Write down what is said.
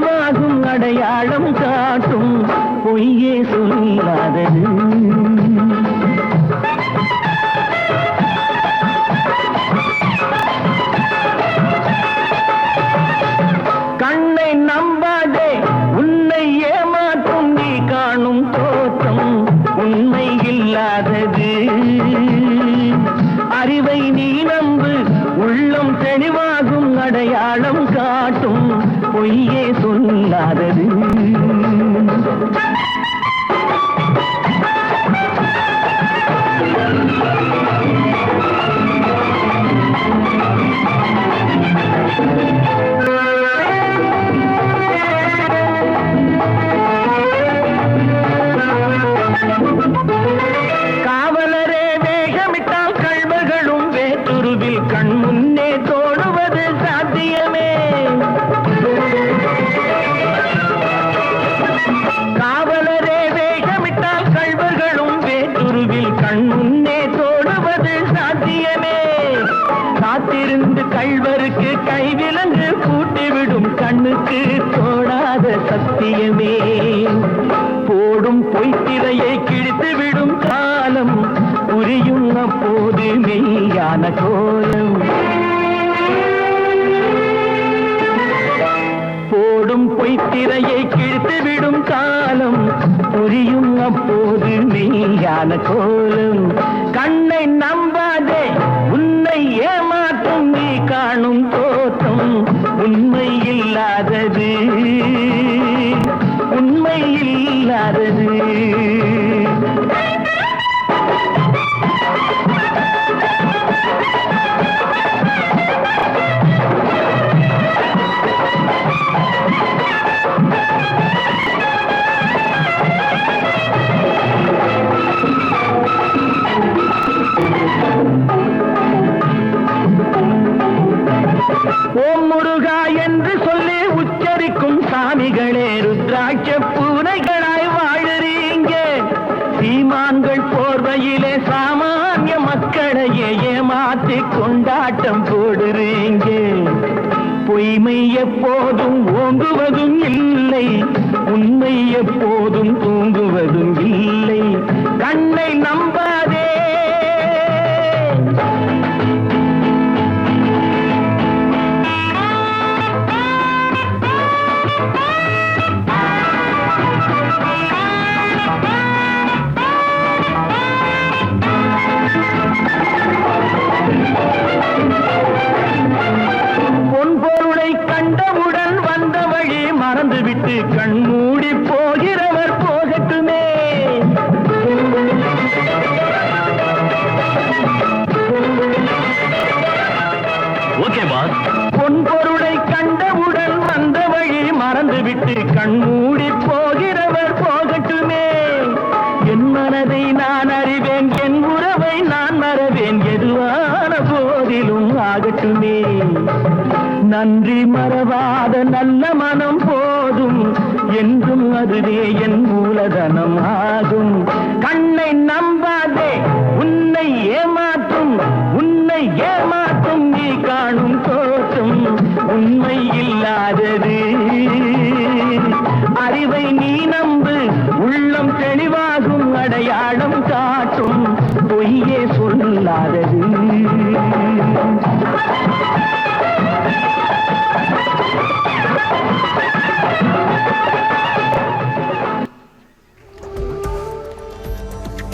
தெளிவாகும் அடையாளம் காட்டும் பொய்யே சொல்லாதது. கண்ணை நம்பாதே, உன்னை ஏமாற்றும் நீ காணும் தோற்றம் உண்மை இல்லாதது. அறிவை நீ நம்பு, உள்ளம் தெளிவாகும் அடையாளம் காட்டும் பொய்யே சொல்லாதது. காவலரே வேகமிட்டால் கள்வர்களும் வேற்றுருவில் கண் முன்னே தோடுவது சாத்தியமே. காவலரே வேகமிட்டால் கள்வர்களும் வேற்றுருவில் கண் முன்னே தோடுவது சாத்தியமே. காத்திருந்து கள்வருக்கு கைவிலங்கு கூட்டிவிடும் கண்ணுக்கு தோடாத சத்தியமே. போடும் பொய்த்திரையை கிழித்துவிடும் காலம் புரியும் அப்போது மெய்யான கோலம். போடும் பொய்த்திரையை கிழித்துவிடும் காலம் புரியும் அப்போது மெய்யான கோலம். கண்ணை நம்பாதே, உன்னை ஏமாற்றும் நீ காணும் தோற்றம் உண்மை இல்லாதது. உண்மை இல்லாதது. ஓம் முருகா என்று சொல்லி உச்சரிக்கும் சாமிகளே ருத்ராட்ச பூனைகளாய் வாழுறீங்க. சீமான்கள் போர்வையிலே சாமானிய மக்களையே ஏமாற்றி கொண்டாட்டம் போடுறீங்க. பொய்மை எப்போதும் ஓங்குவதும் இல்லை, உண்மை எப்போதும் தூங்குவதும் இல்லை. கண்ணை நம்பாதே. பொன்பொருளை கண்டவுடன் வந்த வழி மறந்துவிட்டு கண்மூடி போகிறவர் போகட்டுமே. Okay pass. பொன்பொருளை கண்டவுடன் வந்த வழி மறந்துவிட்டு கண்மூடி போகிறவர் போகட்டுமே. என் மனதை நான் அறிவேன், என் உறவை நான் மறவேன், எதுவான போதிலும் ஆகட்டுமே. நன்றி மறவாத நல்ல மனம் போதும், என்றும் அதுவே என் மூலதனம் ஆகும். கண்ணை நம்பாதே, உன்னை ஏமாற்றும் உன்னை ஏமாற்றும் நீ காணும் தோற்றம் உண்மை இல்லாதது. அறிவை நீ நம்பு, உள்ளம் தெளிவாகும் அடையாளம் காட்டும் பொய்யே சொல்லாதது.